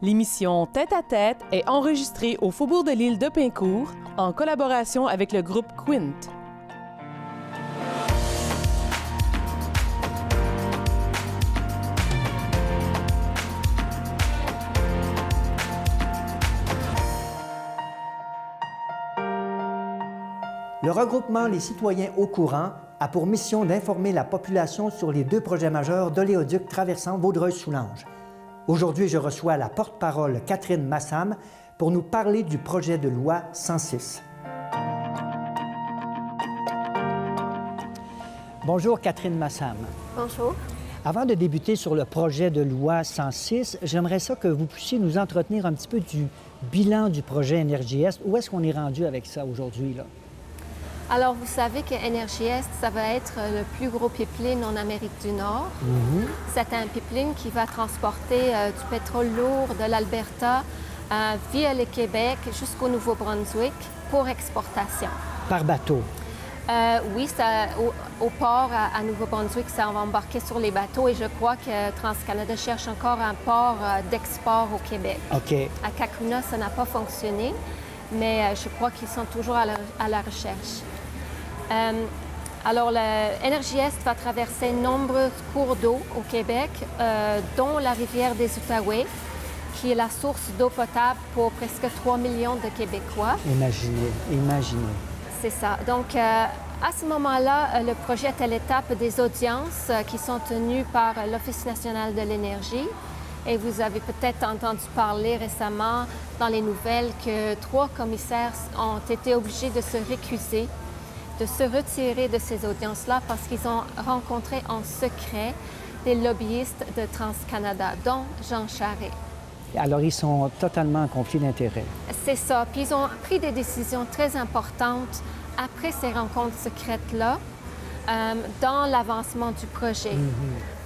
L'émission Tête à Tête est enregistrée au Faubourg de l'Île de Pincourt en collaboration avec le groupe Quint. Le regroupement Les Citoyens au courant a pour mission d'informer la population sur les deux projets majeurs d'oléoduc traversant Vaudreuil-Soulanges. Aujourd'hui, je reçois la porte-parole Catherine Massam pour nous parler du projet de loi 106. Bonjour Catherine Massam. Bonjour. Avant de débuter sur le projet de loi 106, j'aimerais ça que vous puissiez nous entretenir un petit peu du bilan du projet Énergie Est. Où est-ce qu'on est rendu avec ça aujourd'hui, là? Alors, vous savez que Énergie Est, ça va être le plus gros pipeline en Amérique du Nord. C'est un pipeline qui va transporter du pétrole lourd de l'Alberta via le Québec jusqu'au Nouveau-Brunswick pour exportation. Par bateau? Oui, au port à Nouveau-Brunswick, ça va embarquer sur les bateaux et je crois que TransCanada cherche encore un port d'export au Québec. OK. À Cacouna, ça n'a pas fonctionné, mais je crois qu'ils sont toujours à la recherche. Alors, l'Énergie Est va traverser nombreux cours d'eau au Québec, dont la rivière des Outaouais, qui est la source d'eau potable pour presque 3 millions de Québécois. Imaginez. C'est ça. Donc, à ce moment-là, le projet est à l'étape des audiences qui sont tenues par l'Office national de l'énergie. Et vous avez peut-être entendu parler récemment dans les nouvelles que 3 commissaires ont été obligés de se récuser, de se retirer de ces audiences-là parce qu'ils ont rencontré en secret des lobbyistes de TransCanada, dont Jean Charest. Alors, ils sont totalement en conflit d'intérêts. C'est ça. Puis ils ont pris des décisions très importantes après ces rencontres secrètes-là dans l'avancement du projet.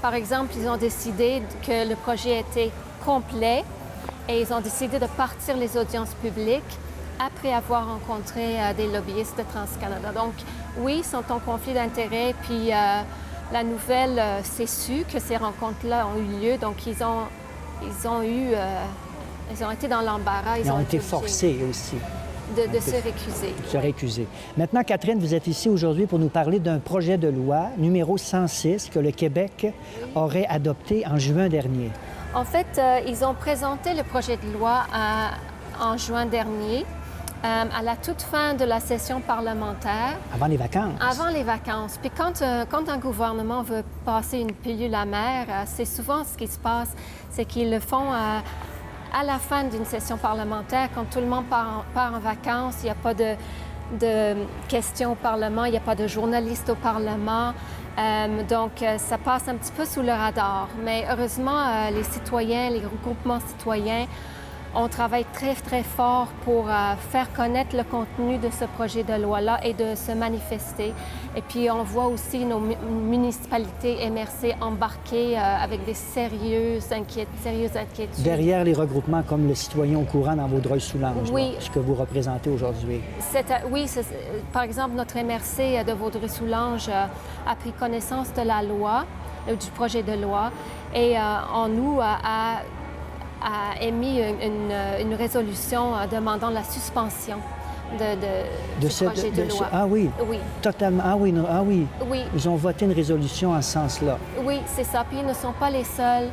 Par exemple, ils ont décidé que le projet était complet et ils ont décidé de partir les audiences publiques après avoir rencontré des lobbyistes de TransCanada. Donc, oui, ils sont en conflit d'intérêts. Puis la nouvelle s'est su que ces rencontres-là ont eu lieu. Donc, ils ont été dans l'embarras. Ils ont été forcés aussi. De se récuser. Se récuser. Maintenant, Catherine, vous êtes ici aujourd'hui pour nous parler d'un projet de loi numéro 106 que le Québec aurait adopté en juin dernier. En fait, ils ont présenté le projet de loi en juin dernier, à la toute fin de la session parlementaire. Avant les vacances. Avant les vacances. Puis quand un gouvernement veut passer une pilule amère, c'est souvent ce qui se passe, c'est qu'ils le font à la fin d'une session parlementaire, quand tout le monde part en vacances, il n'y a pas de questions au Parlement, il n'y a pas de journalistes au Parlement. Donc, ça passe un petit peu sous le radar. Mais heureusement, les citoyens, les regroupements citoyens, on travaille très, très fort pour faire connaître le contenu de ce projet de loi-là et de se manifester. Et puis, on voit aussi nos municipalités MRC embarquées avec des sérieuses inquiétudes. Derrière les regroupements comme le Citoyen au courant dans Vaudreuil-Soulanges, oui. Ce que vous représentez aujourd'hui. Oui, par exemple, notre MRC de Vaudreuil-Soulanges a pris connaissance de la loi, du projet de loi, et en nous a émis une résolution demandant la suspension du projet de loi. Ah oui? Oui. Totalement. Ah oui, oui. Oui. Ils ont voté une résolution en ce sens-là. Oui, c'est ça. Puis ils ne sont pas les seuls.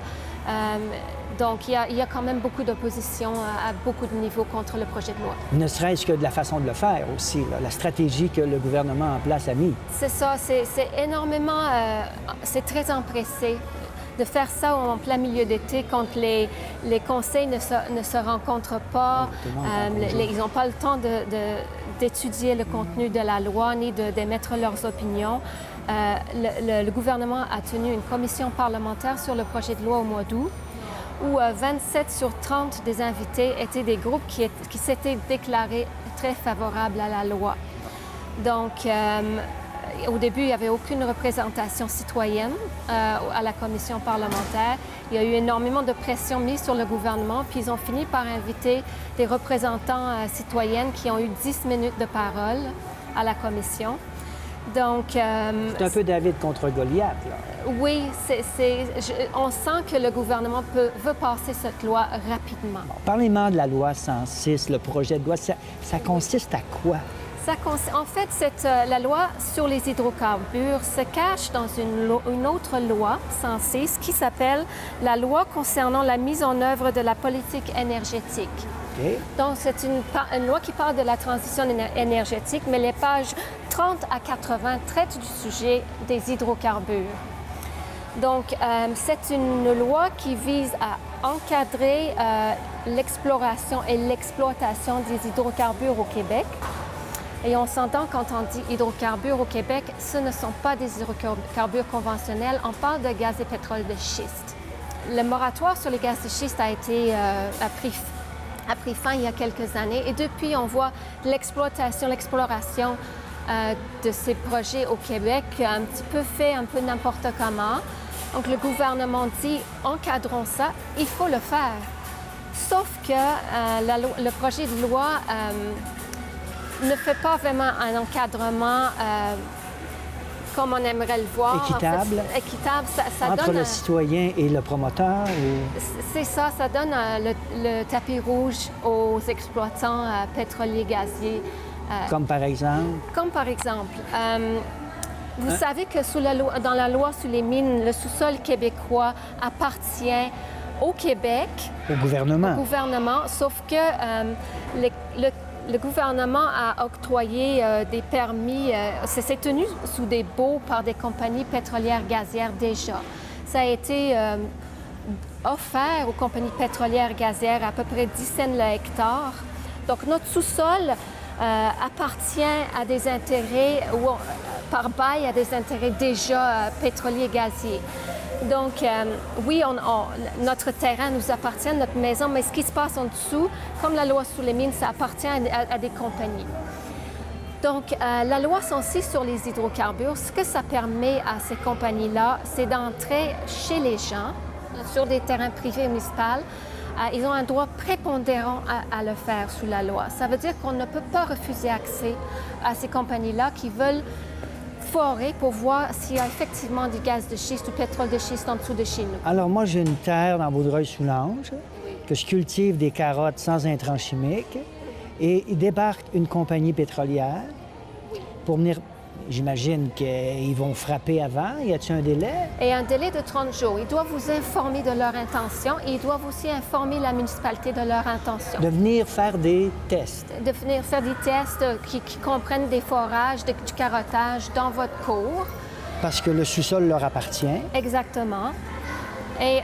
Donc, il y a quand même beaucoup d'opposition à beaucoup de niveaux contre le projet de loi. Ne serait-ce que de la façon de le faire aussi, là, la stratégie que le gouvernement en place a mis. C'est ça. C'est énormément... c'est très empressé de faire ça en plein milieu d'été quand les conseils ne se rencontrent pas. Ils n'ont pas le temps d'étudier le contenu de la loi ni d'émettre leurs opinions. Le gouvernement a tenu une commission parlementaire sur le projet de loi au mois d'août où 27 sur 30 des invités étaient des groupes qui s'étaient déclarés très favorables à la loi. Donc, au début, il n'y avait aucune représentation citoyenne à la commission parlementaire. Il y a eu énormément de pression mise sur le gouvernement, puis ils ont fini par inviter des représentants citoyennes qui ont eu 10 minutes de parole à la commission. Donc, c'est un peu David contre Goliath, là. Oui, on sent que le gouvernement veut passer cette loi rapidement. Bon, parlez-moi de la loi 106, le projet de loi. Ça consiste à quoi? En fait, la loi sur les hydrocarbures se cache dans une autre loi 106 qui s'appelle la loi concernant la mise en œuvre de la politique énergétique. Okay. Donc, c'est une loi qui parle de la transition énergétique, mais les pages 30 à 80 traitent du sujet des hydrocarbures. Donc, c'est une loi qui vise à encadrer l'exploration et l'exploitation des hydrocarbures au Québec. Et on s'entend quand on dit hydrocarbures au Québec, ce ne sont pas des hydrocarbures conventionnels, on parle de gaz et pétrole de schiste. Le moratoire sur les gaz de schiste a pris fin il y a quelques années et depuis on voit l'exploration de ces projets au Québec un petit peu fait un peu n'importe comment. Donc le gouvernement dit encadrons ça, il faut le faire. Sauf que le projet de loi ne fait pas vraiment un encadrement comme on aimerait le voir. Équitable. En fait, équitable, ça entre donne le citoyen et le promoteur? Ou... C'est ça donne le tapis rouge aux exploitants pétroliers, gaziers. Comme par exemple? Comme par exemple. Vous savez que dans la loi sur les mines, le sous-sol québécois appartient au Québec. Au gouvernement. Au gouvernement, sauf que le gouvernement a octroyé des permis, c'est tenu sous des baux par des compagnies pétrolières gazières déjà. Ça a été offert aux compagnies pétrolières gazières à peu près 10 cents le hectare. Donc notre sous-sol appartient à des intérêts, par bail à des intérêts déjà pétroliers gaziers. Donc, oui, notre terrain nous appartient, notre maison, mais ce qui se passe en dessous, comme la loi sur les mines, ça appartient à des compagnies. Donc, la loi 106 sur les hydrocarbures, ce que ça permet à ces compagnies-là, c'est d'entrer chez les gens, sur des terrains privés municipaux. Ils ont un droit prépondérant à le faire sous la loi. Ça veut dire qu'on ne peut pas refuser accès à ces compagnies-là qui veulent forer pour voir s'il y a effectivement du gaz de schiste ou pétrole de schiste en dessous de chez nous. Alors moi, j'ai une terre dans Vaudreuil-Soulanges que je cultive des carottes sans intrants chimiques et il débarque une compagnie pétrolière pour venir... J'imagine qu'ils vont frapper avant. Y a-t-il un délai? Et un délai de 30 jours. Ils doivent vous informer de leur intention et ils doivent aussi informer la municipalité de leur intention. De venir faire des tests. De venir faire des tests qui comprennent des forages, du carottage dans votre cour. Parce que le sous-sol leur appartient. Exactement. Et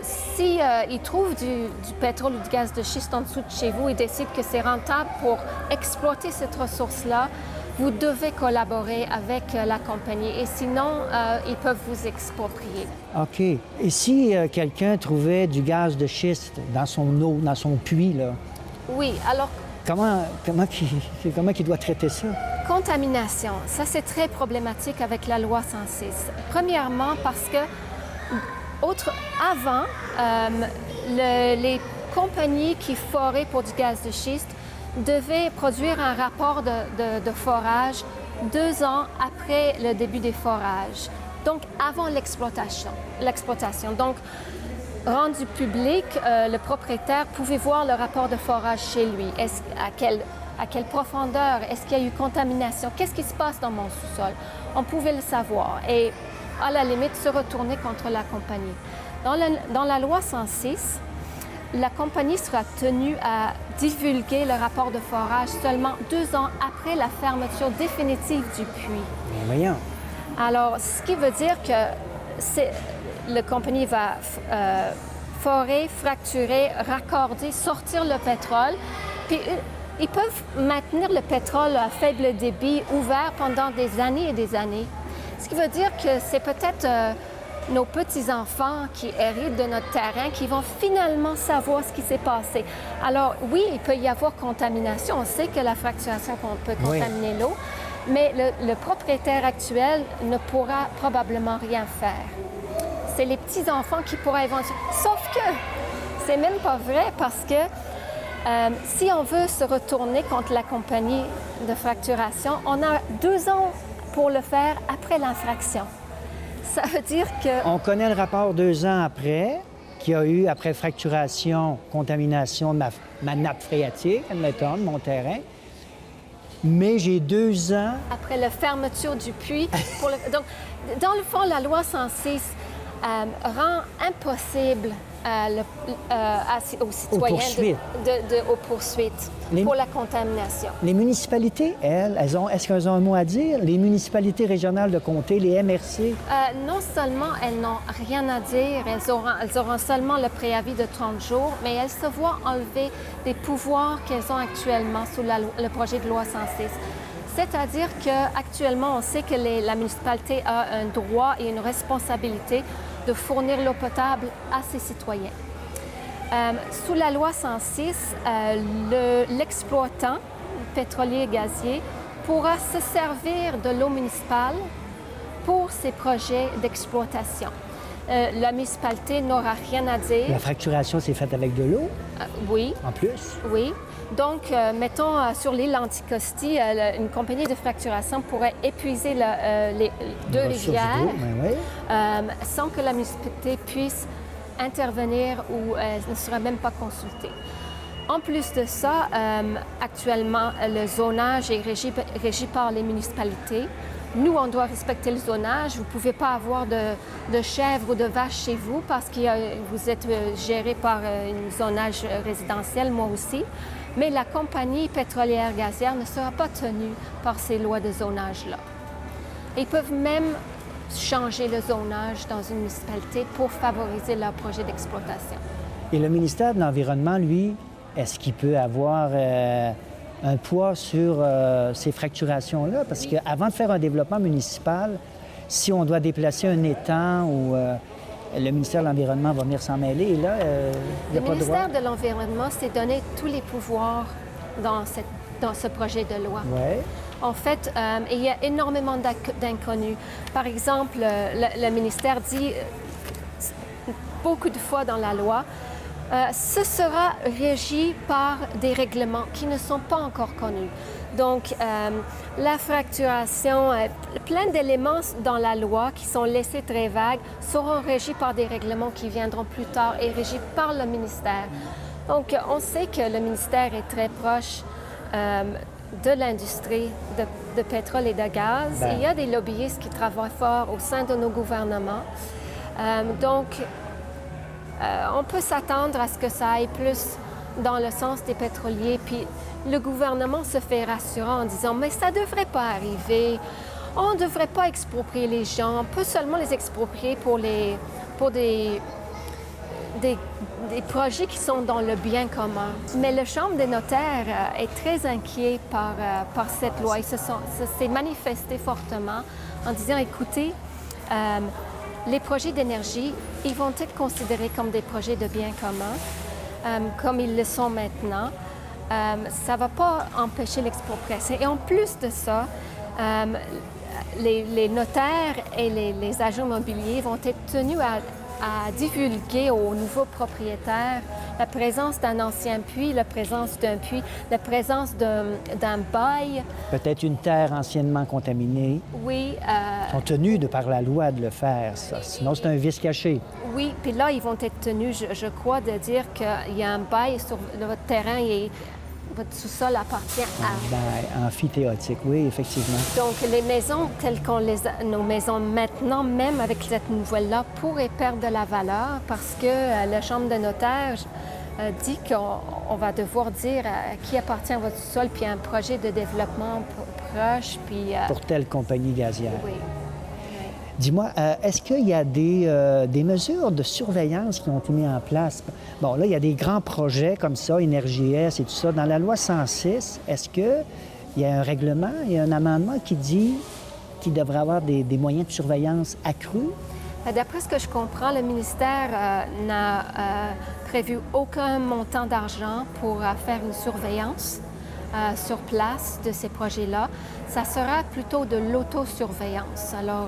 si ils trouvent du pétrole ou du gaz de schiste en dessous de chez vous, ils décident que c'est rentable pour exploiter cette ressource-là, vous devez collaborer avec la compagnie et sinon, ils peuvent vous exproprier. OK. Et si quelqu'un trouvait du gaz de schiste dans son eau, dans son puits, là? Oui, alors... Comment il doit traiter ça? Contamination. Ça, c'est très problématique avec la loi 106. Premièrement, parce que avant, les compagnies qui foraient pour du gaz de schiste devait produire un rapport de forage 2 ans après le début des forages, donc avant l'exploitation. Donc, rendu public, le propriétaire pouvait voir le rapport de forage chez lui. À quelle profondeur? Est-ce qu'il y a eu contamination? Qu'est-ce qui se passe dans mon sous-sol? On pouvait le savoir et, à la limite, se retourner contre la compagnie. Dans la loi 106, la compagnie sera tenue à divulguer le rapport de forage seulement 2 ans après la fermeture définitive du puits. Voyons. Alors, ce qui veut dire que la compagnie va forer, fracturer, raccorder, sortir le pétrole, puis ils peuvent maintenir le pétrole à faible débit ouvert pendant des années et des années. Ce qui veut dire que c'est peut-être... nos petits-enfants qui héritent de notre terrain, qui vont finalement savoir ce qui s'est passé. Alors oui, il peut y avoir contamination. On sait que la fracturation peut contaminer l'eau, mais le propriétaire actuel ne pourra probablement rien faire. C'est les petits-enfants qui pourraient éventuellement... Sauf que c'est même pas vrai parce que si on veut se retourner contre la compagnie de fracturation, on a 2 ans pour le faire après l'infraction. Ça veut dire que... On connaît le rapport 2 ans après, qu'il y a eu, après fracturation, contamination de ma nappe phréatique, admettons, de mon terrain. Mais j'ai 2 ans... Après la fermeture du puits. Donc, dans le fond, la loi 106 rend impossible aux citoyens aux poursuites pour la contamination. Les municipalités, est-ce qu'elles ont un mot à dire? Les municipalités régionales de comté, les MRC? Non seulement elles n'ont rien à dire, elles auront seulement le préavis de 30 jours, mais elles se voient enlever des pouvoirs qu'elles ont actuellement sous le projet de loi 106. C'est-à-dire qu'actuellement, on sait que la municipalité a un droit et une responsabilité de fournir l'eau potable à ses citoyens. Sous la loi 106, l'exploitant pétrolier et gazier pourra se servir de l'eau municipale pour ses projets d'exploitation. La municipalité n'aura rien à dire. La fracturation, c'est faite avec de l'eau? Oui. En plus? Oui. Donc, mettons, sur l'île Anticosti, une compagnie de fracturation pourrait épuiser les 2 rivières sans que la municipalité puisse intervenir ou ne sera même pas consultée. En plus de ça, actuellement, le zonage est régi par les municipalités. Nous, on doit respecter le zonage. Vous ne pouvez pas avoir de chèvres ou de vaches chez vous parce que vous êtes géré par un zonage résidentiel, moi aussi. Mais la compagnie pétrolière gazière ne sera pas tenue par ces lois de zonage-là. Ils peuvent même changer le zonage dans une municipalité pour favoriser leur projet d'exploitation. Et le ministère de l'Environnement, lui, est-ce qu'il peut avoir un poids sur ces fracturations-là? Parce qu'avant de faire un développement municipal, si on doit déplacer un étang ou le ministère de l'Environnement va venir s'en mêler, et là, il n'y a pas de droit. Le ministère de l'Environnement s'est donné tous les pouvoirs dans ce projet de loi. Ouais. En fait, il y a énormément d'inconnus. Par exemple, le ministère dit beaucoup de fois dans la loi, ce sera régi par des règlements qui ne sont pas encore connus. Donc, la fracturation, plein d'éléments dans la loi qui sont laissés très vagues seront régis par des règlements qui viendront plus tard et régis par le ministère. Donc, on sait que le ministère est très proche de l'industrie de pétrole et de gaz. Il y a des lobbyistes qui travaillent fort au sein de nos gouvernements. Donc, on peut s'attendre à ce que ça aille plus dans le sens des pétroliers. Puis le gouvernement se fait rassurant en disant « mais ça ne devrait pas arriver, on ne devrait pas exproprier les gens, on peut seulement les exproprier pour des projets qui sont dans le bien commun ». Mais la Chambre des notaires est très inquiet par cette loi. Il s'est manifesté fortement en disant « écoutez, les projets d'énergie, ils vont être considérés comme des projets de bien commun, comme ils le sont maintenant. Ça ne va pas empêcher l'expropriation. Et en plus de ça, les notaires et les agents immobiliers vont être tenus à divulguer aux nouveaux propriétaires la présence d'un ancien puits, la présence d'un puits, la présence d'un bail. Peut-être une terre anciennement contaminée. Oui. Ils sont tenus par la loi de le faire, ça. Sinon, c'est un vice caché. Oui, puis là, ils vont être tenus, je crois, de dire qu'il y a un bail sur votre terrain et votre sous-sol appartient à... Ben, amphithéotique, oui, effectivement. Donc, les maisons telles qu'on nos maisons maintenant, même avec cette nouvelle-là, pourraient perdre de la valeur parce que la Chambre de notaire dit qu'on va devoir dire à qui appartient votre sous-sol, puis un projet de développement proche, puis... Pour telle compagnie gazière. Oui. Dis-moi, est-ce qu'il y a des mesures de surveillance qui ont été mises en place? Bon, là, il y a des grands projets comme ça, Énergie-S et tout ça. Dans la loi 106, est-ce qu'il y a un règlement, il y a un amendement qui dit qu'il devrait avoir des moyens de surveillance accrus? D'après ce que je comprends, le ministère n'a prévu aucun montant d'argent pour faire une surveillance sur place de ces projets-là. Ça sera plutôt de l'autosurveillance. Alors,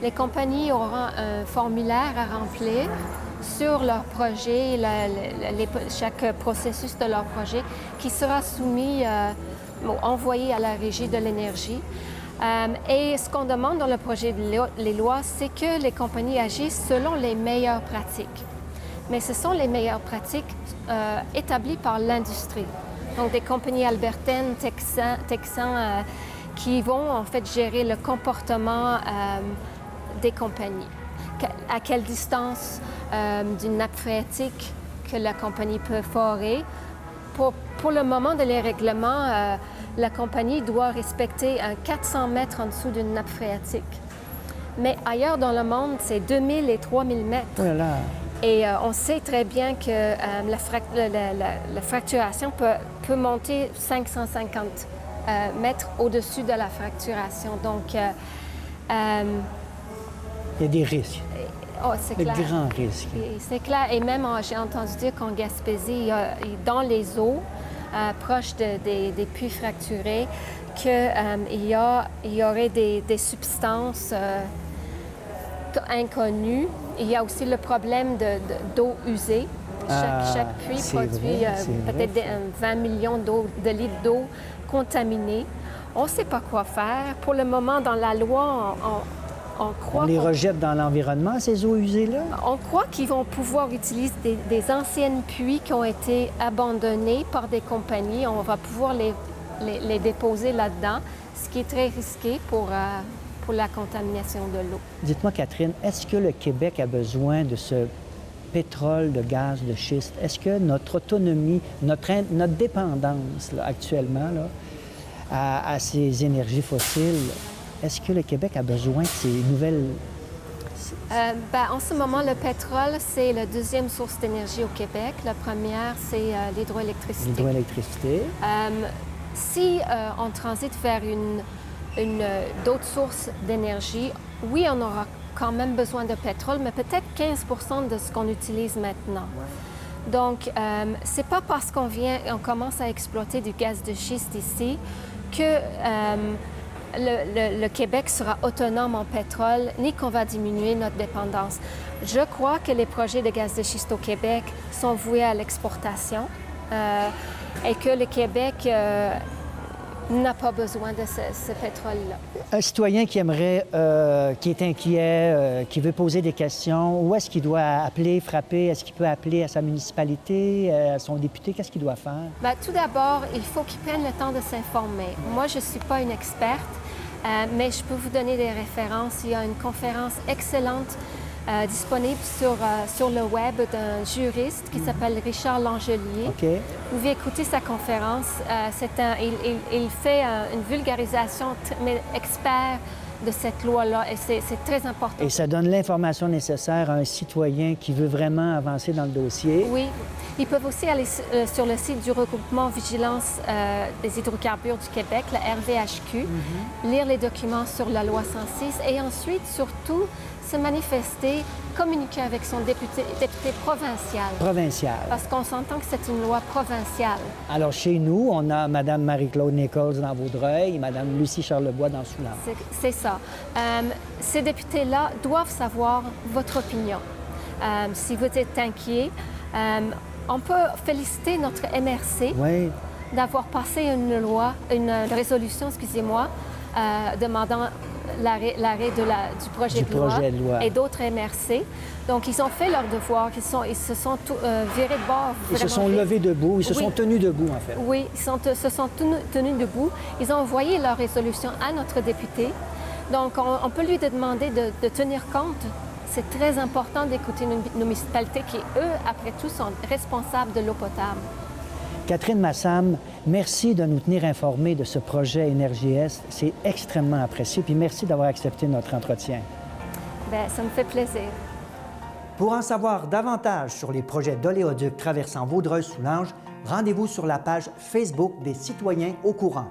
les compagnies auront un formulaire à remplir sur leur projet, chaque processus de leur projet qui sera soumis, envoyé à la Régie de l'énergie. Et ce qu'on demande dans le projet de les lois, c'est que les compagnies agissent selon les meilleures pratiques. Mais ce sont les meilleures pratiques établies par l'industrie. Donc des compagnies albertaines, texans qui vont en fait gérer le comportement des compagnies. À quelle distance d'une nappe phréatique que la compagnie peut forer. Pour le moment de les règlements, la compagnie doit respecter 400 mètres en dessous d'une nappe phréatique. Mais ailleurs dans le monde, c'est 2000 et 3000 mètres. Oh là là. Et on sait très bien que la fracturation peut monter 550 mètres au-dessus de la fracturation. Donc, il y a des risques. Oh, c'est clair. De grands risques. C'est clair. Et même, j'ai entendu dire qu'en Gaspésie, dans les eaux, proches des puits fracturés, qu'il y aurait des substances inconnues. Il y a aussi le problème d'eau usée. Chaque puits produit peut-être 20 millions de litres d'eau contaminée. On ne sait pas quoi faire. Pour le moment, dans la loi, on croit... On les rejette dans l'environnement, ces eaux usées-là? On croit qu'ils vont pouvoir utiliser des anciennes puits qui ont été abandonnés par des compagnies. On va pouvoir les déposer là-dedans, ce qui est très risqué pour la contamination de l'eau. Dites-moi, Catherine, est-ce que le Québec a besoin de ce pétrole, de gaz, de schiste? Est-ce que notre autonomie, notre dépendance là, actuellement là, à ces énergies fossiles, est-ce que le Québec a besoin de ces nouvelles... En ce moment, le pétrole, c'est la deuxième source d'énergie au Québec. La première, c'est l'hydroélectricité. L'hydroélectricité. Si on transite vers d'autres sources d'énergie, oui, on aura quand même besoin de pétrole, mais peut-être 15 de ce qu'on utilise maintenant. Ouais. Donc, c'est pas parce qu'on commence à exploiter du gaz de schiste ici que le Québec sera autonome en pétrole, ni qu'on va diminuer notre dépendance. Je crois que les projets de gaz de schiste au Québec sont voués à l'exportation et que le Québec n'a pas besoin de ce pétrole-là. Un citoyen qui aimerait, qui est inquiet, qui veut poser des questions, où est-ce qu'il doit appeler, frapper? Est-ce qu'il peut appeler à sa municipalité, à son député? Qu'est-ce qu'il doit faire? Bien, tout d'abord, il faut qu'il prenne le temps de s'informer. Moi, je ne suis pas une experte, mais je peux vous donner des références. Il y a une conférence excellente disponible sur le web d'un juriste qui s'appelle Richard Langelier. Okay. Vous pouvez écouter sa conférence. Il fait une vulgarisation mais expert de cette loi-là et c'est très important. Et ça donne l'information nécessaire à un citoyen qui veut vraiment avancer dans le dossier. Oui. Ils peuvent aussi aller sur le site du regroupement Vigilance des hydrocarbures du Québec, la RVHQ, lire les documents sur la loi 106 et ensuite, surtout, se manifester, communiquer avec son député provincial. Provincial. Parce qu'on s'entend que c'est une loi provinciale. Alors, chez nous, on a Mme Marie-Claude Nichols dans Vaudreuil et Mme Lucie Charlebois dans Soulanges. C'est ça. Ces députés-là doivent savoir votre opinion. Si vous êtes inquiet, on peut féliciter notre MRC d'avoir passé une résolution, excusez-moi, demandant l'arrêt du projet de loi et d'autres MRC. Donc, ils ont fait leur devoir, ils se sont virés de bord. Ils se sont levés debout, ils se sont tenus debout, en fait. Oui, ils se sont tenus debout. Ils ont envoyé leur résolution à notre député. Donc, on peut lui demander de tenir compte. C'est très important d'écouter nos municipalités qui, eux, après tout, sont responsables de l'eau potable. Catherine Massam, merci de nous tenir informés de ce projet Énergie-Est. C'est extrêmement apprécié. Puis merci d'avoir accepté notre entretien. Bien, ça me fait plaisir. Pour en savoir davantage sur les projets d'oléoduc traversant Vaudreuil-Soulanges, rendez-vous sur la page Facebook des Citoyens au courant.